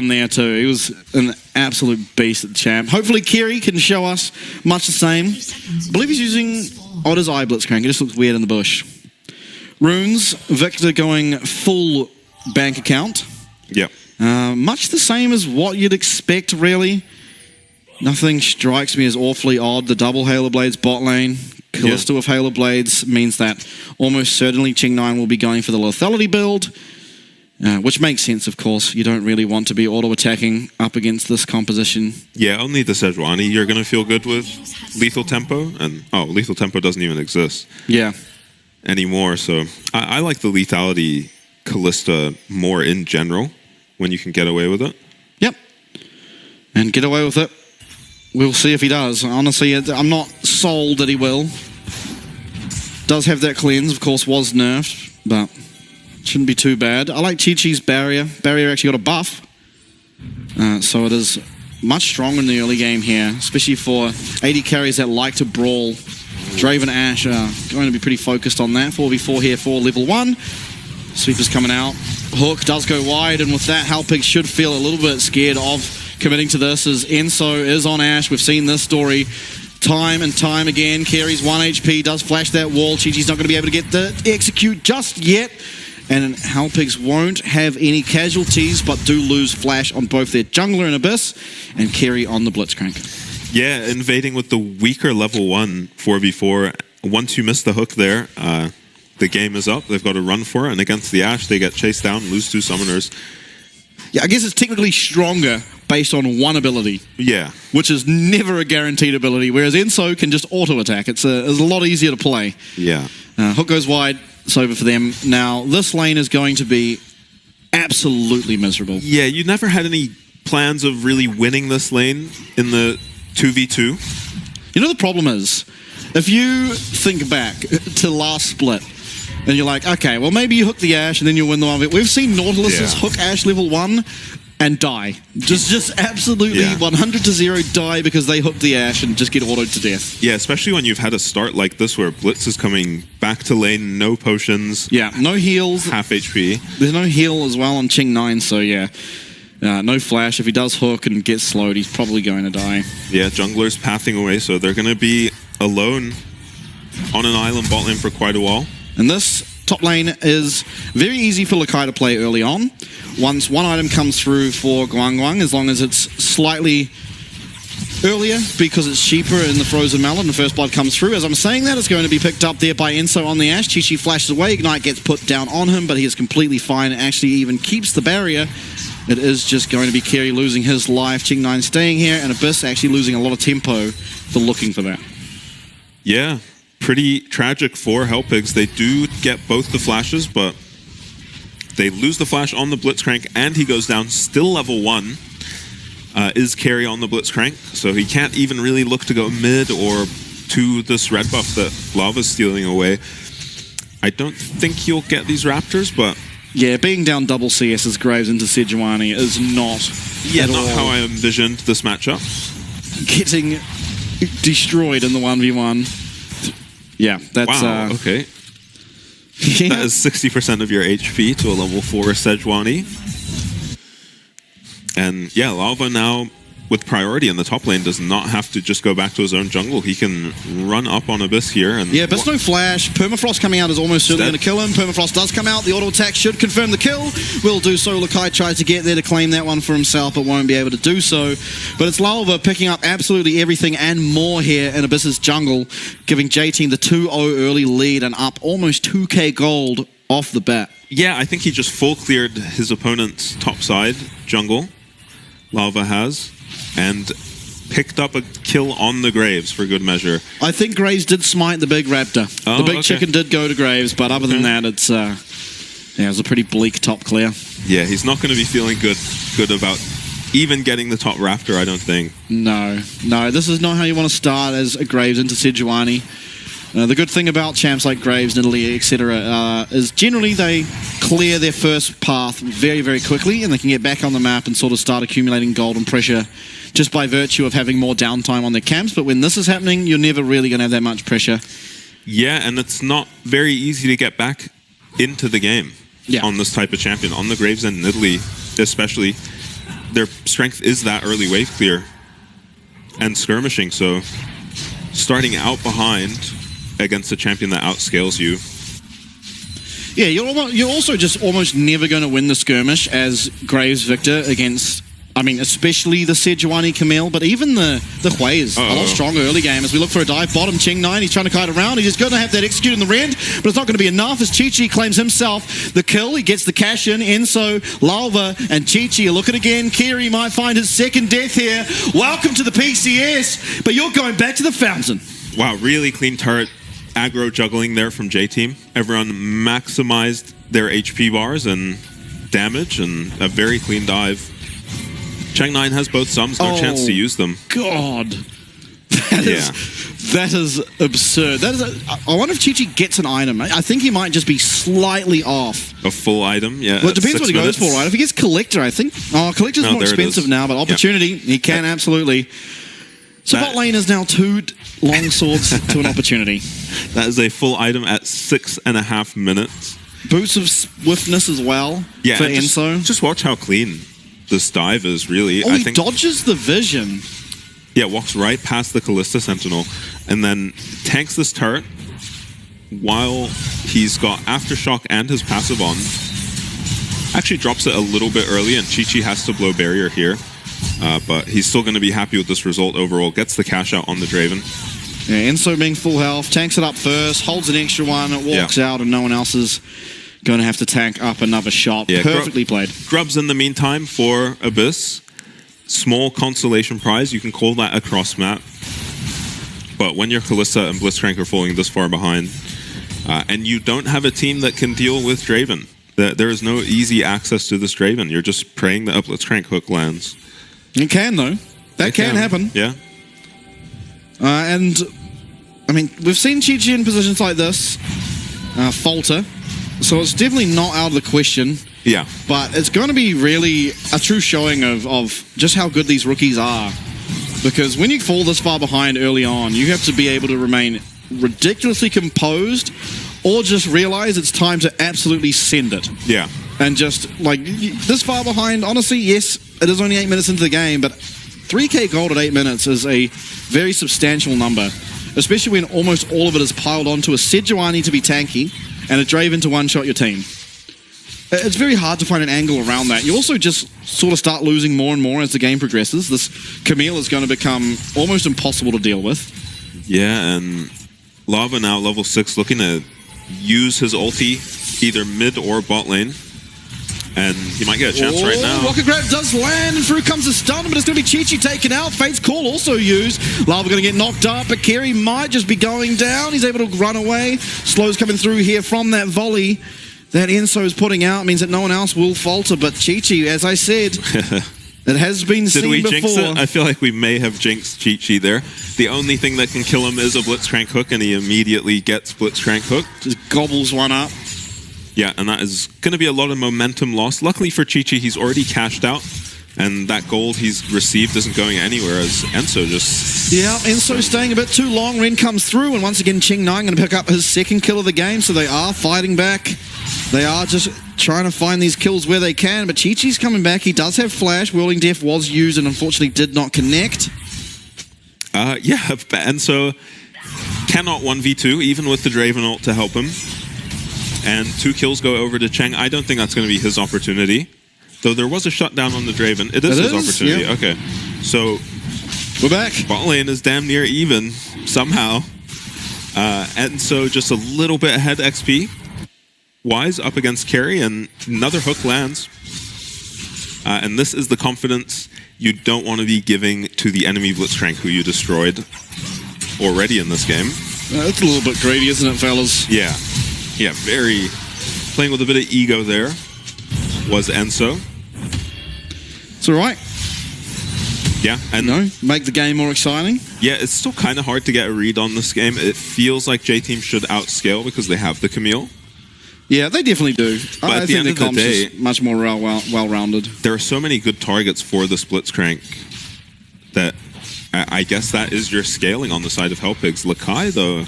run there too. He was an absolute beast at the champ. Hopefully Kerry can show us much the same. I believe he's using Otter's Eye Blitzcrank. It just looks weird in the bush. Runes, Victor going full bank account. Yep. Much the same as what you'd expect, really. Nothing strikes me as awfully odd. The double Halo Blades bot lane. Callista with Halo Blades means that almost certainly Ching9 will be going for the lethality build, which makes sense, of course. You don't really want to be auto-attacking up against this composition. Yeah, only the Sejuani you're going to feel good with. Lethal Tempo, and Lethal Tempo doesn't even exist anymore, so I like the lethality Callista more in general when you can get away with it. Yep. And get away with it. We'll see if he does. Honestly, I'm not sold that he will. Does have that cleanse, of course, was nerfed, but shouldn't be too bad. I like Chi-Chi's barrier. Barrier actually got a buff. So it is much stronger in the early game here, especially for AD carries that like to brawl. Draven Ashe are going to be pretty focused on that. 4v4 here for level 1. Sweeper's coming out. Hook does go wide, and with that, Halpig should feel a little bit scared of committing to this, as Enso is on Ashe. We've seen this story time and time again. Carries 1 HP, does flash that wall. Chi-Chi's not going to be able to get the execute just yet. And Halpigs won't have any casualties, but do lose flash on both their jungler and Abyss, and Kerry on the Blitzcrank. Yeah, invading with the weaker level 1 4v4. Once you miss the hook there, the game is up. They've got to run for it, and against the Ashe, they get chased down, lose 2 summoners. Yeah, I guess it's technically stronger based on one ability. Yeah. Which is never a guaranteed ability, whereas Enso can just auto-attack. It's a lot easier to play. Yeah. Hook goes wide. It's over for them. Now, this lane is going to be absolutely miserable. Yeah, you never had any plans of really winning this lane in the 2v2. You know the problem is, if you think back to last split, and you're like, okay, well maybe you hook the Ashe and then you'll win the 1v. We've seen Nautilus's hook Ashe level 1 and die. Just absolutely 100-0 die because they hook the Ashe and just get autoed to death. Yeah, especially when you've had a start like this where Blitz is coming back to lane, no potions. Yeah, no heals. Half HP. There's no heal as well on Ching9, so yeah. No flash. If he does hook and gets slowed, he's probably going to die. Yeah, jungler's pathing away, so they're going to be alone on an island bot lane for quite a while. And this top lane is very easy for Lakai to play early on. Once one item comes through for Guang, as long as it's slightly earlier because it's cheaper in the Frozen Melon, the first blood comes through. As I'm saying that, it's going to be picked up there by Enso on the Ashe. Chi-Chi flashes away, Ignite gets put down on him, but he is completely fine and actually even keeps the barrier. It is just going to be Kerry losing his life, Ching9 staying here, and Abyss actually losing a lot of tempo for looking for that. Yeah. Pretty tragic for Hellpigs. They do get both the flashes, but they lose the flash on the Blitzcrank, and he goes down, still level 1. Is Kerry on the Blitzcrank, so he can't even really look to go mid or to this red buff that Lava's stealing away. I don't think he'll get these Raptors, but... Yeah, being down double CS as Graves into Sejuani is not not how I envisioned this matchup. Getting destroyed in the 1v1. Yeah, that's... Wow, okay. That is 60% of your HP to a level 4 Sejuani. And yeah, Lava now, with priority in the top lane, does not have to just go back to his own jungle. He can run up on Abyss here. And yeah, Abyss no flash. Permafrost coming out is almost certainly going to kill him. Permafrost does come out. The auto attack should confirm the kill. Will do so. Lakai tries to get there to claim that one for himself, but won't be able to do so. But it's Lava picking up absolutely everything and more here in Abyss's jungle, giving J-Team the 2-0 early lead and up almost 2k gold off the bat. Yeah, I think he just full cleared his opponent's top side jungle. Lava has. And picked up a kill on the Graves for good measure. I think Graves did smite the big raptor. The big chicken did go to Graves, but other than that, it's it was a pretty bleak top clear. Yeah, he's not going to be feeling good about even getting the top raptor, I don't think. No, this is not how you want to start as a Graves into Sejuani. The good thing about champs like Graves, Nidalee, etc. Is generally they clear their first path very, very quickly, and they can get back on the map and sort of start accumulating gold and pressure just by virtue of having more downtime on their camps. But when this is happening, you're never really going to have that much pressure. Yeah, and it's not very easy to get back into the game on this type of champion. On the Graves and Nidalee especially, their strength is that early wave clear and skirmishing, so starting out behind against a champion that outscales you. Yeah, you're also just almost never going to win the skirmish as Graves Victor against, I mean, especially the Sejuani Camille, but even the Hui is a lot stronger early game as we look for a dive bottom. Ching9, he's trying to kite around. He's going to have that execute in the rend, but it's not going to be enough as Chi-Chi claims himself the kill. He gets the cash in. Enso, Lalva, and Chi-Chi are looking again. Kiri might find his second death here. Welcome to the PCS, but you're going back to the fountain. Wow, really clean turret aggro juggling there from J-Team. Everyone maximized their HP bars and damage, and a very clean dive. Chang9 has both sums, no chance to use them. God. That is absurd. I wonder if Chi-Chi gets an item. I think he might just be slightly off. A full item, yeah. Well, it depends what he goes for, right? If he gets Collector, I think... Oh, Collector's more expensive now, but opportunity, he can absolutely... So bot lane is now 2 long swords to an opportunity. That is a full item at 6.5 minutes. Boots of swiftness as well for Enso. Just watch how clean this dive is, really. Oh, I think dodges the vision. Yeah, walks right past the Callista Sentinel and then tanks this turret while he's got Aftershock and his passive on. Actually drops it a little bit early and Chi-Chi has to blow barrier here. But he's still going to be happy with this result overall. Gets the cash out on the Draven. Yeah, Enso being full health, tanks it up first, holds an extra one, walks out, and no one else is going to have to tank up another shot. Yeah, perfectly played. Grubs in the meantime for Abyss. Small consolation prize. You can call that a cross map. But when your Kalista and Blitzcrank are falling this far behind, and you don't have a team that can deal with Draven, there is no easy access to this Draven. You're just praying that a Blitzcrank hook lands. It can, though. That can happen. Yeah. And, I mean, we've seen Chi-Chi in positions like this falter, so it's definitely not out of the question. Yeah. But it's going to be really a true showing of just how good these rookies are. Because when you fall this far behind early on, you have to be able to remain ridiculously composed or just realize it's time to absolutely send it. Yeah. And just, like, this far behind, honestly, yes, it is only 8 minutes into the game, but 3k gold at 8 minutes is a very substantial number, especially when almost all of it is piled onto a Sejuani to be tanky and a Draven to one-shot your team. It's very hard to find an angle around that. You also just sort of start losing more and more as the game progresses. This Camille is going to become almost impossible to deal with. Yeah, and Lava now, level 6, looking to use his ulti either mid or bot lane. And he might get a chance right now. Rocket Grab does land, and through comes the stun, but it's going to be Chi-Chi taken out. Fate's Call also used. Lava going to get knocked up, but Kerry might just be going down. He's able to run away. Slow's coming through here from that volley that Enso is putting out. Means that no one else will falter, but Chi-Chi, as I said, it has been seen before. Did we jinx it? I feel like we may have jinxed Chi-Chi there. The only thing that can kill him is a Blitzcrank hook, and he immediately gets Blitzcrank hook. Just gobbles one up. Yeah, and that is going to be a lot of momentum lost. Luckily for Chi-Chi, he's already cashed out, and that gold he's received isn't going anywhere as Enso just... Yeah, Enso staying a bit too long. Ren comes through, and once again, Ching9 going to pick up his second kill of the game, so they are fighting back. They are just trying to find these kills where they can, but Chi-Chi's coming back. He does have Flash. Whirling Death was used and unfortunately did not connect. Yeah, Enso cannot 1v2, even with the Draven ult to help him. And 2 kills go over to Cheng. I don't think that's going to be his opportunity. Though there was a shutdown on the Draven. It is his opportunity. Yeah. Okay. So we're back. Bot lane is damn near even somehow. And so just a little bit ahead XP. Wise up against Carry, and another hook lands. And this is the confidence you don't want to be giving to the enemy Blitzcrank who you destroyed already in this game. It's a little bit greedy, isn't it, fellas? Yeah. Yeah, very playing with a bit of ego there was Enso. It's all right. Yeah, and make the game more exciting. Yeah, it's still kind of hard to get a read on this game. It feels like J-Team should outscale because they have the Camille. Yeah, they definitely do. But I at the think end of the day, is much more well-rounded. There are so many good targets for the Blitzcrank that I guess that is your scaling on the side of Hellpigs. Lakai, though,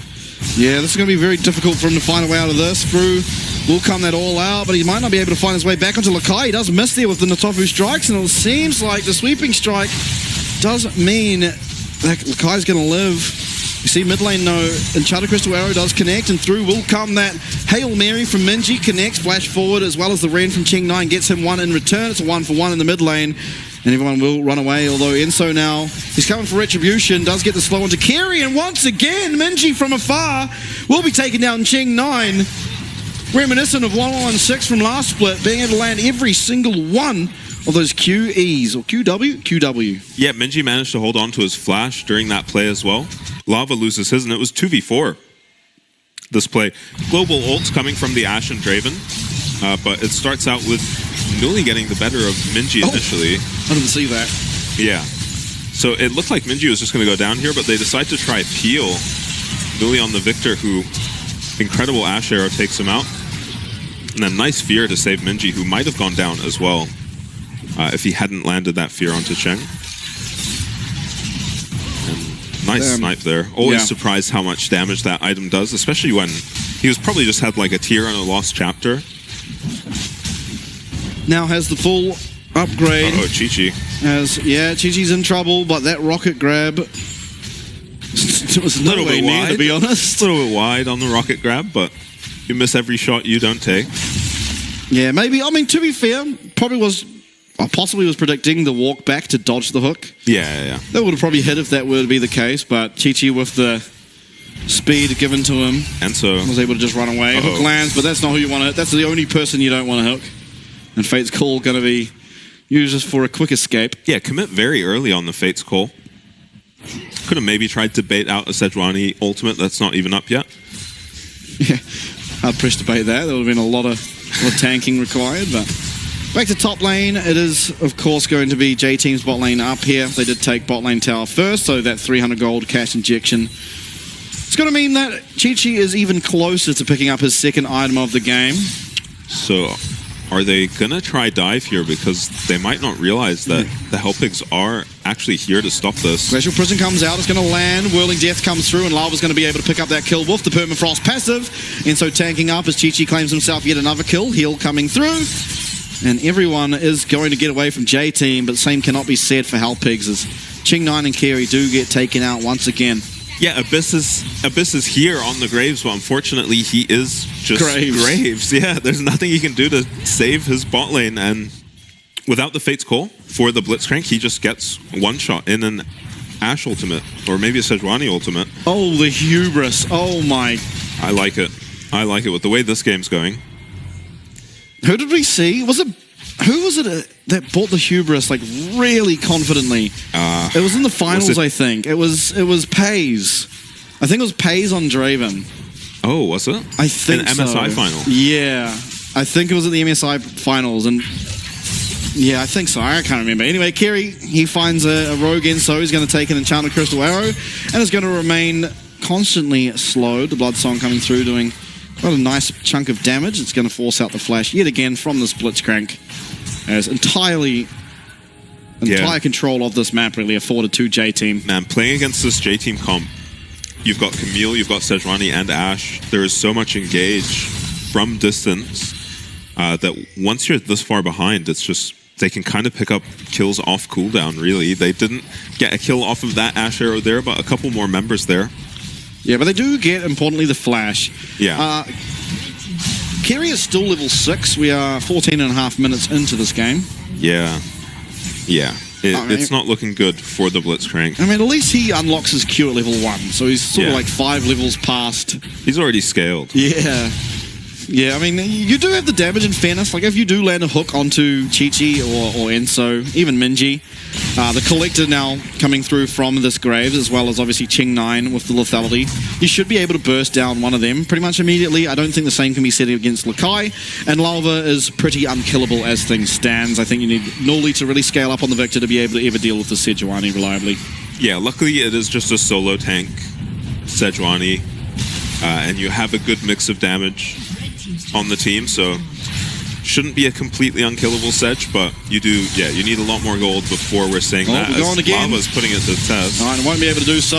Yeah, this is going to be very difficult for him to find a way out of this. Brew will come that all out, but he might not be able to find his way back onto Lakai. He does miss there with the Natofu strikes, and it seems like the sweeping strike does mean that Lakai's going to live. You see mid lane, no, Enchanted Crystal Arrow does connect, and through will come that Hail Mary from Minji, connects, flash forward, as well as the Ren from Ching9 gets him one in return. It's a 1-for-1 in the mid lane, and everyone will run away, although Enso now, he's coming for Retribution, does get the slow onto Kerry, and once again, Minji from afar will be taking down Ching9. Reminiscent of 116 from last split, being able to land every single one of those QEs, or QW? Yeah, Minji managed to hold on to his flash during that play as well. Lava loses his, and it was 2v4 this play. Global ults coming from the Ashe and Draven, but it starts out with Nuli getting the better of Minji initially. I didn't see that. Yeah. So it looked like Minji was just going to go down here, but they decide to try peel. Nuli on the Victor, who incredible Ashe arrow takes him out. And then nice fear to save Minji, who might have gone down as well if he hadn't landed that fear onto Cheng. Nice snipe there. Always surprised how much damage that item does, especially when he was probably just had like a tier on a lost chapter. Now has the full upgrade. Oh, Chi-Chi. Chi-Chi's in trouble, but that rocket grab it was no way near, to be honest. A little bit wide on the rocket grab, but you miss every shot you don't take. Yeah, maybe. I mean, to be fair, possibly was predicting the walk back to dodge the hook. Yeah. That would have probably hit if that were to be the case, but Chi-Chi with the speed given to him, and so was able to just run away. Hook lands, but that's not who you want to hit. That's the only person you don't want to hook. And Fate's Call going to be used for a quick escape. Yeah, commit very early on the Fate's Call. Could have maybe tried to bait out a Sejuani ultimate that's not even up yet. Yeah, hard pressed to bait that. There would have been a lot of tanking required, but back to top lane. It is, of course, going to be J-Team's bot lane up here. They did take bot lane tower first, so that 300 gold cash injection. It's going to mean that Chi-Chi is even closer to picking up his second item of the game. So, are they going to try dive here? Because they might not realize that the Hellpigs are actually here to stop this. Glacial Prison comes out, it's going to land, Whirling Death comes through, and Lava's going to be able to pick up that kill with the Permafrost passive. And so tanking up as Chi-Chi claims himself yet another kill, heal coming through. And everyone is going to get away from J-Team, but the same cannot be said for Hellpigs, as Ching9 and Kerry do get taken out once again. Yeah, Abyss is here on the Graves, but unfortunately he is just Graves. Yeah, there's nothing he can do to save his bot lane, and without the Fate's Call for the Blitzcrank, he just gets one shot in an Ashe ultimate, or maybe a Sejuani ultimate. Oh, the hubris. Oh my. I like it. I like it with the way this game's going. Who did we see? Who was it that bought the hubris like really confidently? It was in the finals, I think. It was Pays. I think it was Pays on Draven. Oh, was it? I think in MSI final. Yeah, I think it was at the MSI finals, and yeah, I think so. I can't remember. Anyway, Kerry, he finds a rogue in, so he's going to take an Enchanted Crystal Arrow, and is going to remain constantly slowed. The Blood Song coming through, doing quite a nice chunk of damage. It's going to force out the flash yet again from this Blitzcrank, as entire control of this map really afforded to J-Team. Man, playing against this J-Team comp, you've got Camille, you've got Sejuani and Ashe. There is so much engage from distance that once you're this far behind, it's just, they can kind of pick up kills off cooldown, really. They didn't get a kill off of that Ashe arrow there, but a couple more members there. Yeah, but they do get, importantly, the flash. Yeah. Kerry is still level 6. We are 14 and a half minutes into this game. Yeah. It's not looking good for the Blitzcrank. I mean, at least he unlocks his Q at level 1, so he's sort of like 5 levels past. He's already scaled. Yeah, I mean, you do have the damage in fairness. Like, if you do land a hook onto Chi-Chi or Enso, even Minji, the Collector now coming through from this Graves, as well as obviously Ching9 with the lethality, you should be able to burst down one of them pretty much immediately. I don't think the same can be said against Lakai, and Lava is pretty unkillable as things stands. I think you need Nuli to really scale up on the Victor to be able to ever deal with the Sejuani reliably. Yeah, luckily it is just a solo tank Sejuani, and you have a good mix of damage on the team, so shouldn't be a completely unkillable Sedge, but you need a lot more gold before we're saying that. We're going again. Lava's putting it to the test. All right, I won't be able to do so,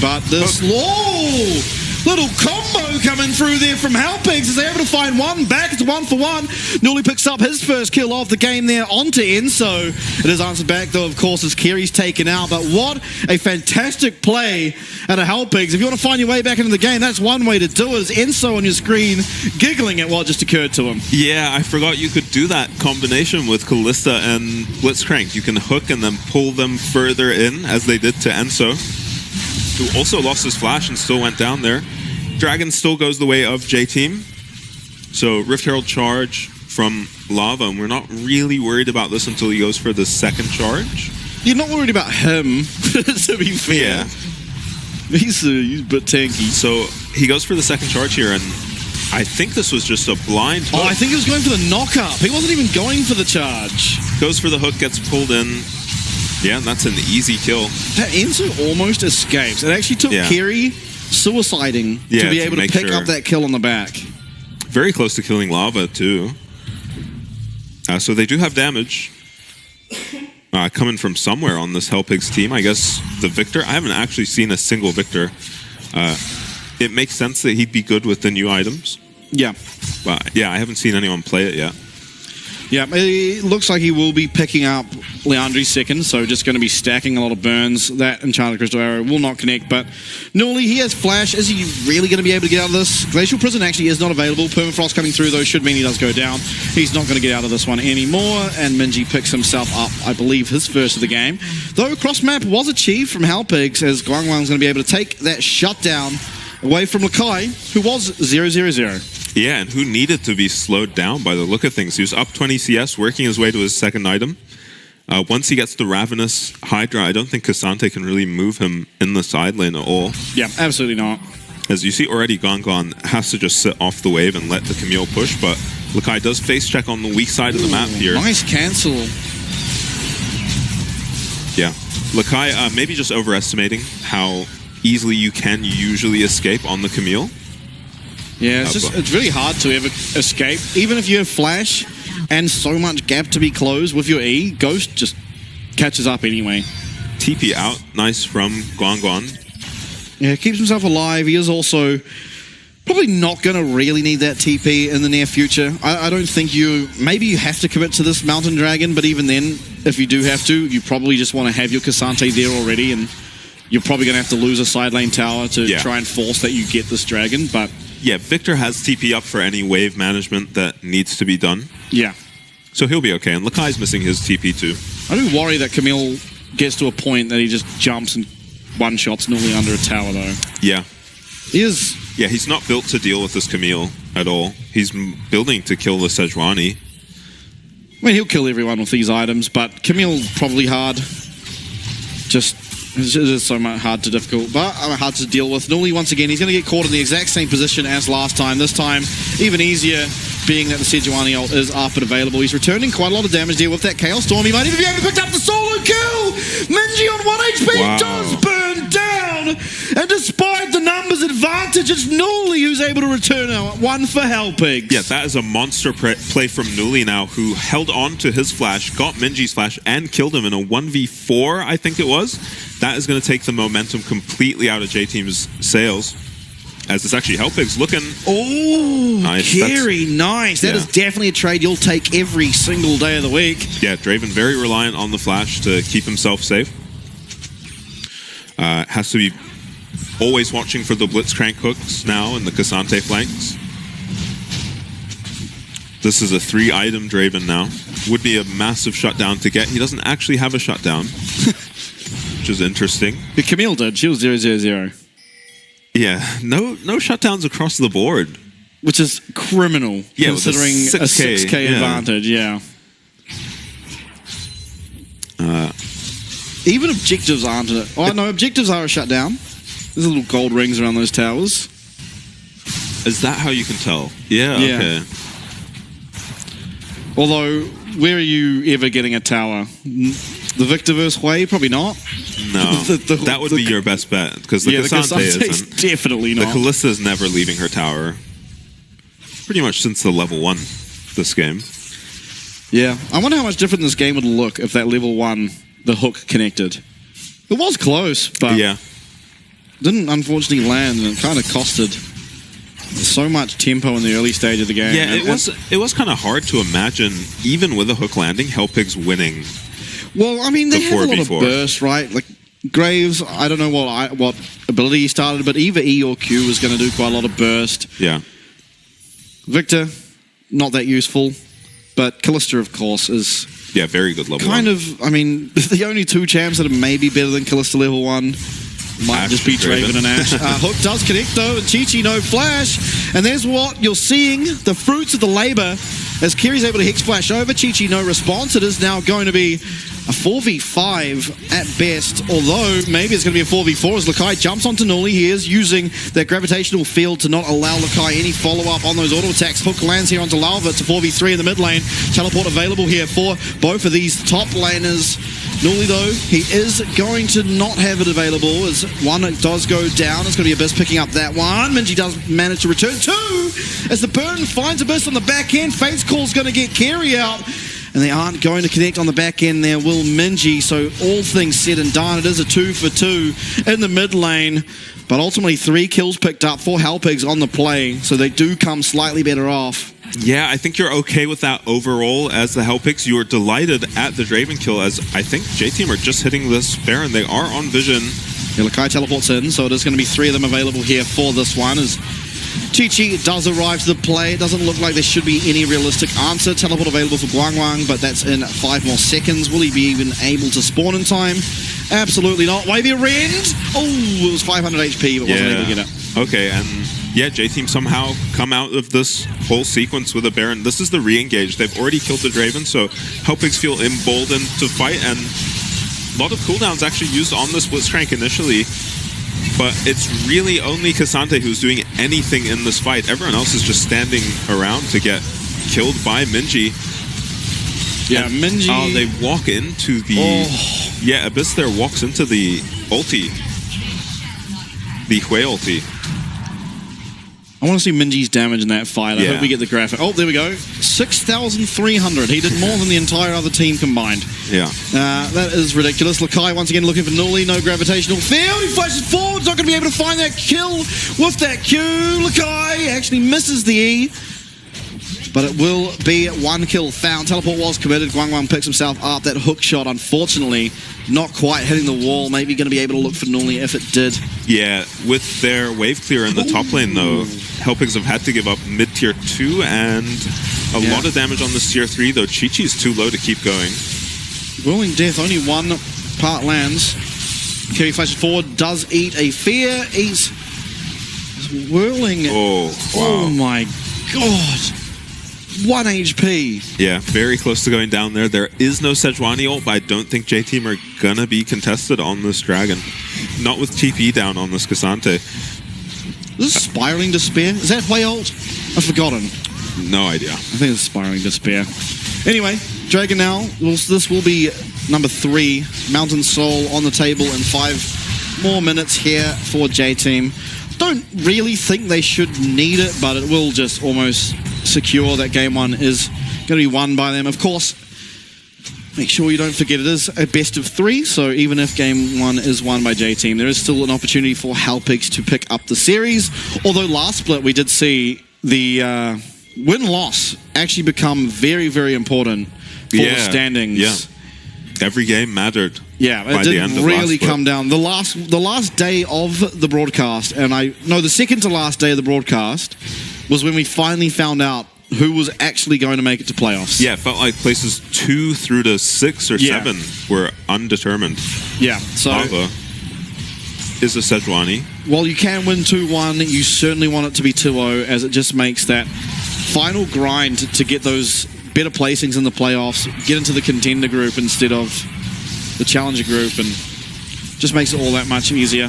but this... Whoa! Little combo coming through there from HPS as they're able to find one back. It's 1-for-1. Newly picks up his first kill of the game there onto Enso. It is answered back, though, of course, as Kerry's taken out. But what a fantastic play out of HPS. If you want to find your way back into the game, that's one way to do it. Is Enso on your screen giggling at what just occurred to him. Yeah, I forgot you could do that combination with Callista and Blitzcrank. You can hook and then pull them further in, as they did to Enso, who also lost his flash and still went down there. Dragon still goes the way of J-Team. So Rift Herald charge from Lava, and we're not really worried about this until he goes for the second charge. You're not worried about him, to be fair. Yeah. He's a bit tanky. So he goes for the second charge here, and I think this was just a blind hook. Oh, I think he was going for the knock-up. He wasn't even going for the charge. Goes for the hook, gets pulled in. Yeah, and that's an easy kill. That Enso almost escapes. It actually took Kerry suiciding to be able to pick up that kill on the back. Very close to killing Lava, too. So they do have damage. Coming from somewhere on this HPS team. I guess the Victor. I haven't actually seen a single Victor. It makes sense that he'd be good with the new items. Yeah. But yeah, I haven't seen anyone play it yet. Yeah, it looks like he will be picking up Leandri's second, so just going to be stacking a lot of burns. That Enchanted Crystal Arrow will not connect, but Newly, he has Flash. Is he really going to be able to get out of this? Glacial Prison actually is not available. Permafrost coming through, though, should mean he does go down. He's not going to get out of this one anymore, and Minji picks himself up, I believe, his first of the game. Though cross-map was achieved from HPS, as Guangwang's going to be able to take that shutdown away from Lakai, who was 0-0-0. Yeah, and who needed to be slowed down by the look of things. He was up 20 CS, working his way to his second item. Once he gets the Ravenous Hydra, I don't think Cassante can really move him in the side lane at all. Yeah, absolutely not. As you see already, Gongon has to just sit off the wave and let the Camille push, but Lakai does face check on the weak side of the map here. Nice cancel. Yeah. Lakai maybe just overestimating how easily you can usually escape on the Camille. Yeah, it's really hard to ever escape. Even if you have Flash and so much gap to be closed with your E, Ghost just catches up anyway. TP out, nice from Guangguan. Yeah, keeps himself alive. He is also probably not going to really need that TP in the near future. I don't think maybe you have to commit to this Mountain Dragon, but even then, if you do have to, you probably just want to have your Cassante there already, and you're probably going to have to lose a side lane tower to try and force that you get this dragon, but... Yeah, Victor has TP up for any wave management that needs to be done. Yeah. So he'll be okay, and Lakai's missing his TP too. I do worry that Camille gets to a point that he just jumps and one-shots normally under a tower, though. Yeah. He is... Yeah, he's not built to deal with this Camille at all. He's building to kill the Sejuani. I mean, he'll kill everyone with these items, but Camille probably hard. It is so much hard to deal with. Newly, once again, he's going to get caught in the exact same position as last time. This time, even easier, being that the Sejuani ult is up and available. He's returning quite a lot of damage there with that Chaos Storm. He might even be able to pick up the solo kill! Minji on 1 HP does burn down! And despite the numbers advantage, it's Newly who's able to return one for HPS. Yeah, that is a monster play from Newly now, who held on to his flash, got Minji's flash, and killed him in a 1v4, I think it was. That is going to take the momentum completely out of J-Team's sails. As it's actually HPS looking... Oh, nice. Kerry, nice. That is definitely a trade you'll take every single day of the week. Yeah, Draven very reliant on the flash to keep himself safe. Has to be always watching for the Blitzcrank hooks now and the Cassante flanks. This is a 3-item Draven now. Would be a massive shutdown to get. He doesn't actually have a shutdown. Which is interesting. The Camille did. She was 0-0-0. Yeah, no shutdowns across the board. Which is criminal, considering a 6K advantage, Even objectives aren't it. Oh, no, objectives are a shutdown. There's little gold rings around those towers. Is that how you can tell? Yeah, okay. Although, where are you ever getting a tower? The Victorverse way? Probably not. No, that would be your best bet, because the Cassante isn't. Definitely not. The Callista is never leaving her tower. Pretty much since the level 1 this game. Yeah, I wonder how much different this game would look if that level 1, the hook connected. It was close, but... Yeah. didn't unfortunately land, and it kind of costed so much tempo in the early stage of the game. Yeah, it was kind of hard to imagine, even with a hook landing, Hellpigs winning. Well, I mean, they The have a lot of 4v4. burst, right? Like Graves, I don't know what ability he started, but either E or Q was going to do quite a lot of burst. Yeah. Victor, not that useful, but Callista, of course, is Yeah, very good level kind 1. of, I mean, the only two champs that are maybe better than Callista level 1 might Ash just be and Draven. Draven and Ash. Hook does connect though, and Chi-Chi no flash. And there's what you're seeing, the fruits of the labor, as Kiri's able to Hex Flash over. Chi-Chi no response. It is now going to be a 4v5 at best, although maybe it's going to be a 4v4 as Lakai jumps onto Nuli. He is using that gravitational field to not allow Lakai any follow-up on those auto attacks. Hook lands here onto Lava. It's a 4v3 in the mid lane. Teleport available here for both of these top laners. Nuli, though, he is going to not have it available as one does go down. It's going to be Abyss picking up that one. Minji does manage to return two as the burn finds Abyss on the back end. Fate's Call's going to get Kiri out. And they aren't going to connect on the back end there, will Minji. So all things said and done, it is a 2 for 2 in the mid lane. But ultimately 3 kills picked up for Hellpigs on the play. So they do come slightly better off. Yeah, I think you're okay with that overall as the Hellpigs. You were delighted at the Draven kill as I think J-Team are just hitting this Baron. They are on vision. Yeah, Lakai teleports in, so there's going to be 3 of them available here for this one as Chi-Chi does arrive to the play. It doesn't look like there should be any realistic answer. Teleport available for Guangwang, but that's in 5 more seconds. Will he be even able to spawn in time? Absolutely not. Wavy Rend! Oh, it was 500 HP, but wasn't able to get it. Okay, and yeah, J-Team somehow come out of this whole sequence with a Baron. This is the re-engage. They've already killed the Draven, so Hellpigs feel emboldened to fight, and a lot of cooldowns actually used on this Blitzcrank initially. But it's really only Cassante who's doing anything in this fight. Everyone else is just standing around to get killed by Minji. Yeah, and, Minji... Oh, they walk into the... Oh. Yeah, Abyss there walks into the ulti. The Hui ulti. I want to see Minji's damage in that fight. I Yeah. hope we get the graphic. Oh, there we go. 6,300. He did more than the entire other team combined. Yeah. That is ridiculous. Lakai once again looking for Nuli. No gravitational field. He flashes forward. Not going to be able to find that kill with that Q. Lakai actually misses the E. But it will be 1 kill found. Teleport was committed. Guangwang picks himself up. That hook shot, unfortunately, not quite hitting the wall. Maybe going to be able to look for Nuli if it did. Yeah, with their wave clear in the top lane, though, Hellpigs have had to give up mid-tier 2 and a lot of damage on this tier 3, though Chi-Chi's too low to keep going. Whirling Death, only 1 part lands. Kiri flashes forward, does eat a fear, eats Whirling. Oh, wow. Oh my god. 1 HP. Yeah, very close to going down there. There is no Sejuani ult, but I don't think J-Team are gonna be contested on this Dragon. Not with TP down on this Cassante. Is this Spiraling Despair? Is that Hui ult? I've forgotten. No idea. I think it's Spiraling Despair. Anyway, Dragon now. This will be number 3. Mountain Soul on the table in 5 more minutes here for J-Team. Don't really think they should need it, but it will just almost secure that game 1 is going to be won by them. Of course, make sure you don't forget it is a best of 3, so even if game 1 is won by J-Team, there is still an opportunity for Hellpigs to pick up the series. Although last split we did see the win-loss actually become very, very important for the standings. Yeah. Every game mattered. Yeah, it did really come down. The last day of the broadcast, and the second to last day of the broadcast was when we finally found out who was actually going to make it to playoffs. Yeah, it felt like places 2 through to 6 or 7 were undetermined. Yeah, so Lava is a Sejuani. while you can win 2-1, you certainly want it to be 2-0, as it just makes that final grind to get those better placings in the playoffs, get into the contender group instead of the challenger group, and just makes it all that much easier.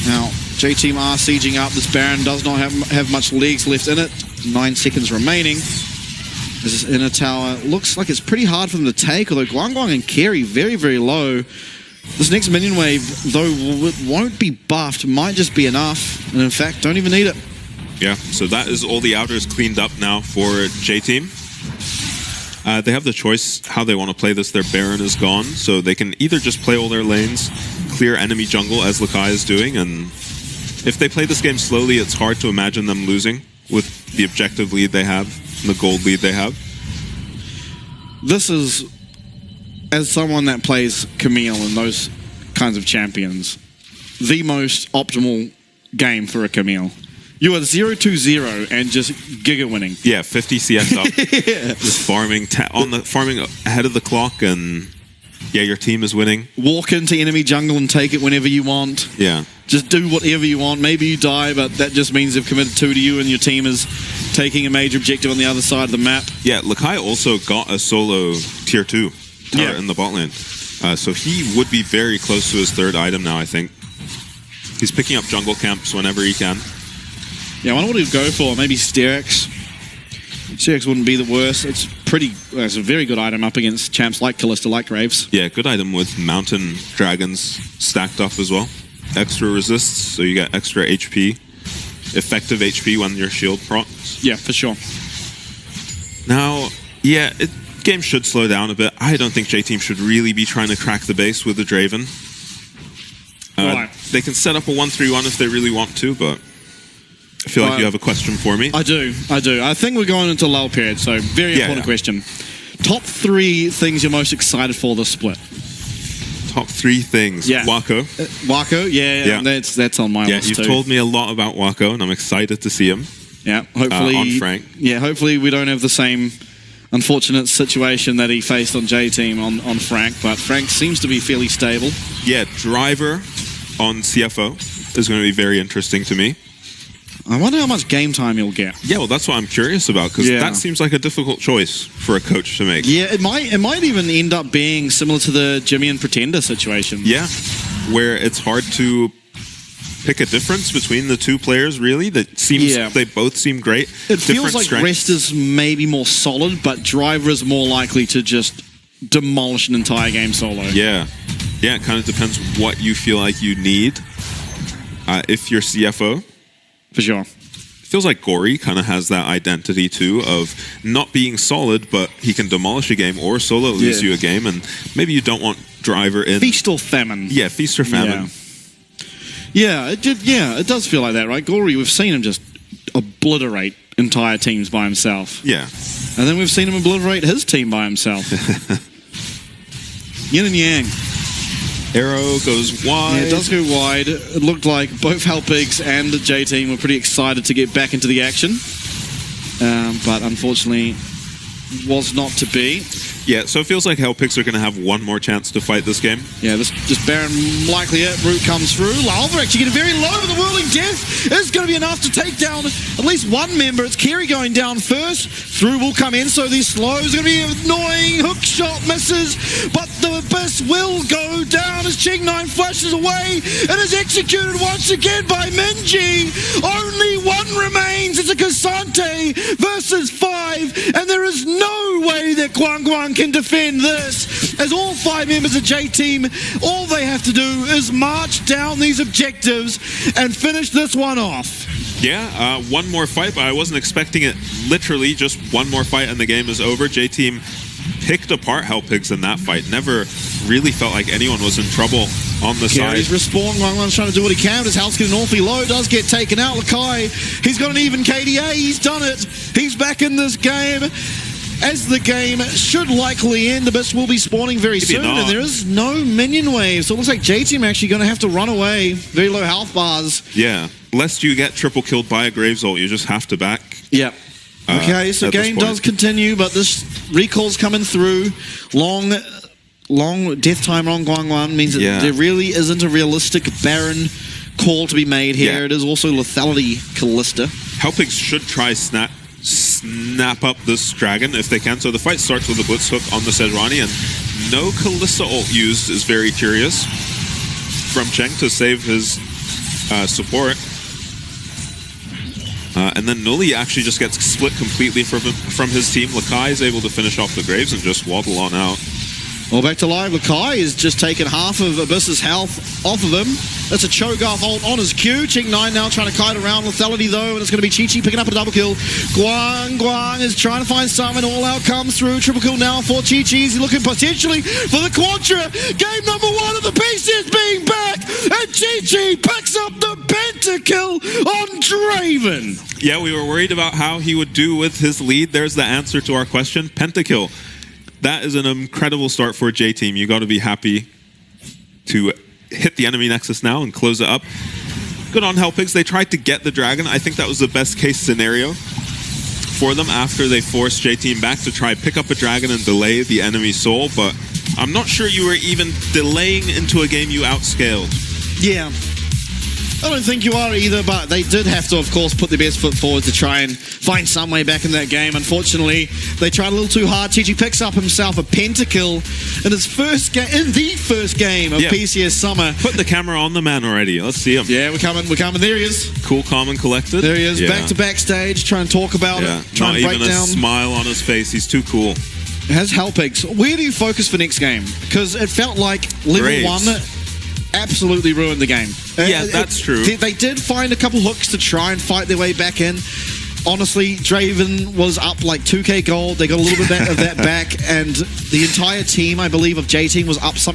Now, J-Team are sieging up. This Baron does not have much legs left in it. 9 seconds remaining. This inner tower looks like it's pretty hard for them to take, although Guangwang and Kiri very, very low. This next minion wave, though it won't be buffed, might just be enough, and in fact, don't even need it. Yeah, so that is all the outers cleaned up now for J-Team. They have the choice how they want to play this. Their Baron is gone, so they can either just play all their lanes, clear enemy jungle as LOL-APAC is doing, and if they play this game slowly, it's hard to imagine them losing with the objective lead they have, and the gold lead they have. This is, as someone that plays Camille and those kinds of champions, the most optimal game for a Camille. You are 0-2-0 and just giga winning. Yeah, 50 CS up, Yeah. just farming farming ahead of the clock, and yeah, your team is winning. Walk into enemy jungle and take it whenever you want. Yeah. Just do whatever you want. Maybe you die, but that just means they've committed 2 to you and your team is taking a major objective on the other side of the map. Yeah, LOL-APAC also got a solo tier 2 turret in the bot lane. So he would be very close to his 3rd item now, I think. He's picking up jungle camps whenever he can. Yeah, I wonder what he'd go for. Maybe Sterex. Sterex wouldn't be the worst. It's a very good item up against champs like Kalista, like Graves. Yeah, good item with mountain dragons stacked up as well. Extra resists, so you get extra HP. Effective HP when your shield procs. Yeah, for sure. Now, yeah, game should slow down a bit. I don't think J-Team should really be trying to crack the base with the Draven. Right. They can set up a 1-3-1 if they really want to, but I feel like you have a question for me. I do. I think we're going into lull period, so very important question. Top 3 things you're most excited for this split. Top 3 things. Yeah. Wako. Wako, yeah. That's on my list too. Yeah, you've told me a lot about Wako, and I'm excited to see him. Yeah, hopefully on Frank. Yeah, hopefully we don't have the same unfortunate situation that he faced on J-Team on Frank, but Frank seems to be fairly stable. Yeah, Driver on CFO is going to be very interesting to me. I wonder how much game time he'll get. Yeah, well, that's what I'm curious about, because that seems like a difficult choice for a coach to make. Yeah, it might even end up being similar to the Jimmy and Pretender situation. Yeah, where it's hard to pick a difference between the two players, really. They both seem great. It feels like Rest is maybe more solid, but Driver is more likely to just demolish an entire game solo. Yeah. Yeah, it kind of depends what you feel like you need. If you're CFO. For sure. Feels like Gory kind of has that identity too of not being solid, but he can demolish a game or solo lose you a game, and maybe you don't want Driver in. Feast or famine. Yeah, feast or famine. Yeah, it does feel like that, right? Gory, we've seen him just obliterate entire teams by himself. Yeah. And then we've seen him obliterate his team by himself. Yin and yang. Arrow goes wide. Yeah, it does go wide. It looked like both Hellpigs and the J-Team were pretty excited to get back into the action. But unfortunately, was not to be. Yeah, so it feels like Hellpigs are going to have one more chance to fight this game. Yeah, this just Baron likely it. Root comes through. Lalva actually getting very low, but the Whirling Death is going to be enough to take down at least one member. It's Kerry going down first. Through will come in, so these slows going to be annoying. Hook shot misses, but the Abyss will go down as Ching9 flashes away and is executed once again by Minji. Only one remains. It's a Cassante versus 5, and there is no way that Guang can defend this, as all 5 members of J-Team, all they have to do is march down these objectives and finish this one off. Yeah, one more fight, but I wasn't expecting it. Literally just one more fight and the game is over. J-Team picked apart Hellpigs in that fight. Never really felt like anyone was in trouble on the side. He's respawned. Guangwan's trying to do what he can. His health's getting awfully low. Does get taken out. LOL-APAC, he's got an even KDA. He's done it. He's back in this game. As the game should likely end, the Abyss will be spawning very soon, and there is no minion wave. So it looks like J-Team actually going to have to run away. Very low health bars. Yeah. Lest you get triple killed by a Graves ult, you just have to back. Yep. Okay, so game does continue, but this recall's coming through. Long death timer on Guangwan means that there really isn't a realistic Baron call to be made here. Yeah. It is also lethality Kalista. Hellpigs should try snap up this dragon if they can. So the fight starts with a blitz hook on the Sejuani, and no Kalista ult used is very curious from Cheng to save his support. And then Nully actually just gets split completely from his team. LOL-APAC is able to finish off the Graves and just waddle on out. Well, back to live. LOL-APAC is just taken half of Abyss's health off of him. That's a choke-off ult on his Q. Ching9 now trying to kite around lethality, though, and it's going to be Chi-Chi picking up a double kill. Guang is trying to find someone. All out comes through. Triple kill now for Chi-Chi. He's looking potentially for the Quadra. Game number 1 of the PCS being back. pentakill on Draven. Yeah, we were worried about how he would do with his lead. There's the answer to our question. Pentakill. That is an incredible start for J-Team. You got to be happy to hit the enemy nexus now and close it up. Good on Hellpigs. They tried to get the dragon. I think that was the best case scenario for them after they forced J-Team back to try pick up a dragon and delay the enemy soul, but I'm not sure you were even delaying into a game you outscaled. Yeah. I don't think you are either, but they did have to, of course, put their best foot forward to try and find some way back in that game. Unfortunately, they tried a little too hard. TG picks up himself a pentakill in his first game, in the first game of PCS Summer. Put the camera on the man already. Let's see him. Yeah, we're coming. There he is. Cool, calm, and collected. There he is. Back to backstage, trying to talk about it. Try Not and break even down. a smile on his face. He's too cool. Has Hellpigs. Where do you focus for next game? Because it felt like level Graves. 1 absolutely ruined the game. Yeah, that's true. They did find a couple hooks to try and fight their way back in. Honestly, Draven was up like 2k gold. They got a little bit of that back, and the entire team, I believe, of J-Team was up something